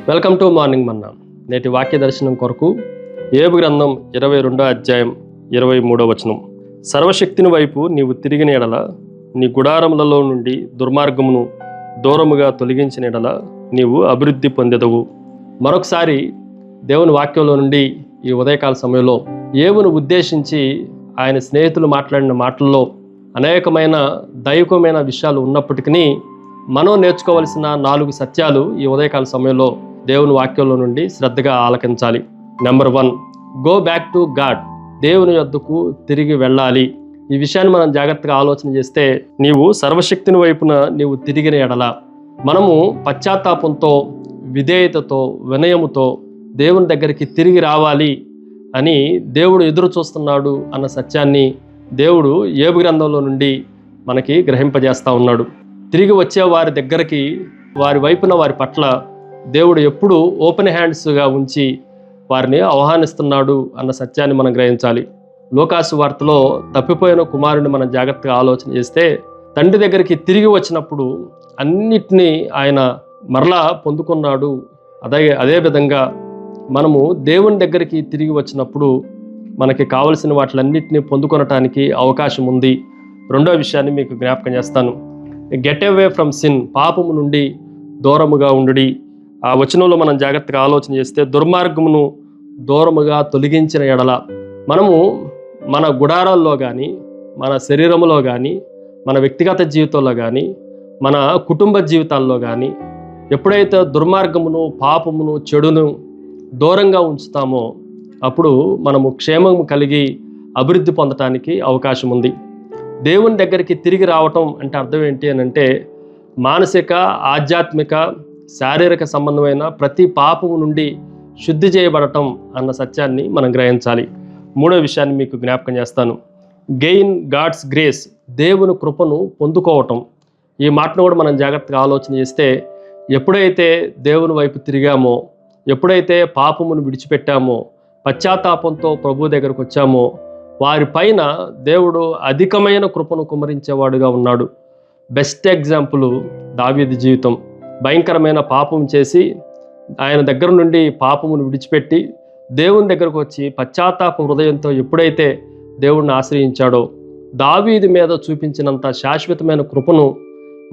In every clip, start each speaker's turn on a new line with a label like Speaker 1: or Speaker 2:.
Speaker 1: Welcome to morning మన్నా. నేటి వాక్య దర్శనం కొరకు యోబు గ్రంథం 22వ అధ్యాయం 23వ వచనం. సర్వశక్తిని వైపు నీవు తిరిగిన ఎడల నీ గుడారములలో నుండి దుర్మార్గమును దూరముగా తొలగించిన ఎడల నీవు అభివృద్ధి పొందెదవు. మరొకసారి దేవుని వాక్యంలో నుండి ఈ ఉదయకాల సమయంలో యోబును ఉద్దేశించి ఆయన స్నేహితులు మాట్లాడిన మాటల్లో అనేకమైన దైవికమైన విషయాలు ఉన్నప్పటికీ మనం నేర్చుకోవలసిన 4 సత్యాలు ఈ ఉదయకాల సమయంలో దేవుని వాక్యంలో నుండి శ్రద్ధగా ఆలకించాలి. Number 1, go back to God. దేవుని యొద్దకు తిరిగి వెళ్ళాలి. ఈ విషయాన్ని మనం జాగ్రత్తగా ఆలోచన చేస్తే, నీవు సర్వశక్తిని వైపున నీవు తిరిగిన ఎడల, మనము పశ్చాత్తాపంతో, విధేయతతో, వినయముతో దేవుని దగ్గరికి తిరిగి రావాలి అని దేవుడు ఎదురు చూస్తున్నాడు అన్న సత్యాన్ని దేవుడు యోబు గ్రంథంలో నుండి మనకి గ్రహింపజేస్తూ ఉన్నాడు. తిరిగి వచ్చే వారి దగ్గరికి, వారి వైపున, వారి పట్ల దేవుడు ఎప్పుడూ ఓపెన్ హ్యాండ్స్గా ఉంచి వారిని ఆహ్వానిస్తున్నాడు అన్న సత్యాన్ని మనం గ్రహించాలి. లూకాసు వార్తలో తప్పిపోయిన కుమారుని మనం జాగ్రత్తగా ఆలోచన చేస్తే, తండ్రి దగ్గరికి తిరిగి వచ్చినప్పుడు అన్నిటినీ ఆయన మరలా పొందుకున్నాడు. అదే విధంగా మనము దేవుని దగ్గరికి తిరిగి వచ్చినప్పుడు మనకి కావలసిన వాటిలన్నిటినీ పొందుకొనటానికి అవకాశం ఉంది. 2వ విషయాన్ని మీకు జ్ఞాపకం చేస్తాను. Get away from sin. పాపము నుండి దూరముగా ఉండుడి. ఆ వచనంలో మనం జాగ్రత్తగా ఆలోచన చేస్తే, దుర్మార్గమును దూరముగా తొలగించిన ఎడల, మనము మన గుడారాల్లో కానీ, మన శరీరంలో కానీ, మన వ్యక్తిగత జీవితంలో కానీ, మన కుటుంబ జీవితాల్లో కానీ ఎప్పుడైతే దుర్మార్గమును, పాపమును, చెడును దూరంగా ఉంచుతామో అప్పుడు మనము క్షేమము కలిగి అభివృద్ధి పొందటానికి అవకాశం ఉంది. దేవుని దగ్గరికి తిరిగి రావటం అంటే అర్థం ఏంటి అని అంటే, మానసిక, ఆధ్యాత్మిక, శారీరక సంబంధమైన ప్రతి పాపము నుండి శుద్ధి చేయబడటం అన్న సత్యాన్ని మనం గ్రహించాలి. 3వ విషయాన్ని మీకు జ్ఞాపకం చేస్తాను. Gain God's grace. దేవుని కృపను పొందుకోవటం. ఈ మాటను కూడా మనం జాగ్రత్తగా ఆలోచన చేస్తే, ఎప్పుడైతే దేవుని వైపు తిరిగామో, ఎప్పుడైతే పాపమును విడిచిపెట్టామో, పశ్చాత్తాపంతో ప్రభు దగ్గరకు వచ్చామో, వారిపైన దేవుడు అధికమైన కృపను కుమ్మరించేవాడుగా ఉన్నాడు. బెస్ట్ ఎగ్జాంపుల్ దావీదు జీవితం. భయంకరమైన పాపం చేసి ఆయన దగ్గర నుండి పాపమును విడిచిపెట్టి దేవుని దగ్గరకు వచ్చి పశ్చాత్తాప హృదయంతో ఎప్పుడైతే దేవుణ్ణి ఆశ్రయించాడో, దావీదు మీద చూపించినంత శాశ్వతమైన కృపను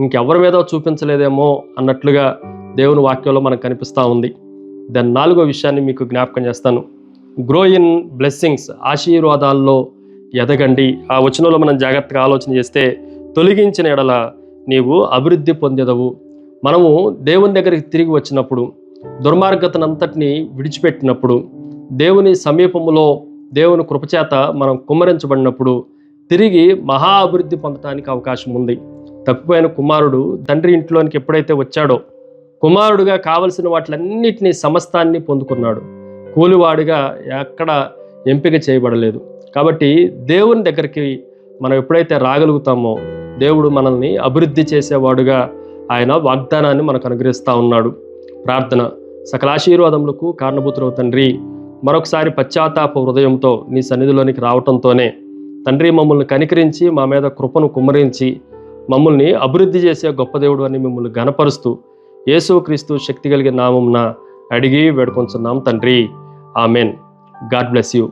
Speaker 1: ఇంకెవరి మీద చూపించలేదేమో అన్నట్లుగా దేవుని వాక్యంలో మనకు కనిపిస్తూ ఉంది. దాని 4వ విషయాన్ని మీకు జ్ఞాపకం చేస్తాను. Grow in blessings. ఆశీర్వాదాల్లో ఎదగండి. ఆ వచనంలో మనం జాగ్రత్తగా ఆలోచన చేస్తే, తొలగించిన ఎడల నీవు అభివృద్ధి పొందెదవు. మనము దేవుని దగ్గరికి తిరిగి వచ్చినప్పుడు, దుర్మార్గతనంతటిని విడిచిపెట్టినప్పుడు, దేవుని సమీపములో దేవుని కృపచేత మనం కుమ్మరించబడినప్పుడు తిరిగి మహా అభివృద్ధి పొందడానికి అవకాశం ఉంది. తప్పిపోయిన కుమారుడు తండ్రి ఇంట్లోనికి ఎప్పుడైతే వచ్చాడో, కుమారుడుగా కావలసిన వాటిలన్నిటినీ, సమస్తాన్ని పొందుకున్నాడు. కూలివాడిగా ఎక్కడ ఎంపిక చేయబడలేదు. కాబట్టి దేవుని దగ్గరికి మనం ఎప్పుడైతే రాగలుగుతామో, దేవుడు మనల్ని అభివృద్ధి చేసేవాడుగా ఆయన వాగ్దానాన్ని మనకు అనుగ్రహిస్తూ ఉన్నాడు. ప్రార్థన. సకల ఆశీర్వాదములకు కారణభూతుడవు తండ్రి, మరొకసారి పశ్చాత్తాప హృదయంతో నీ సన్నిధిలోనికి రావటంతోనే తండ్రి మమ్మల్ని కనికరించి, మా మీద కృపను కుమ్మరించి, మమ్మల్ని అభివృద్ధి చేసే గొప్ప దేవుడు అని మిమ్మల్ని ఘనపరుస్తూ యేసుక్రీస్తు శక్తి కలిగిన నామమున అడిగి వేడుకొంచున్నాం తండ్రి. ఆమెన్. God bless you.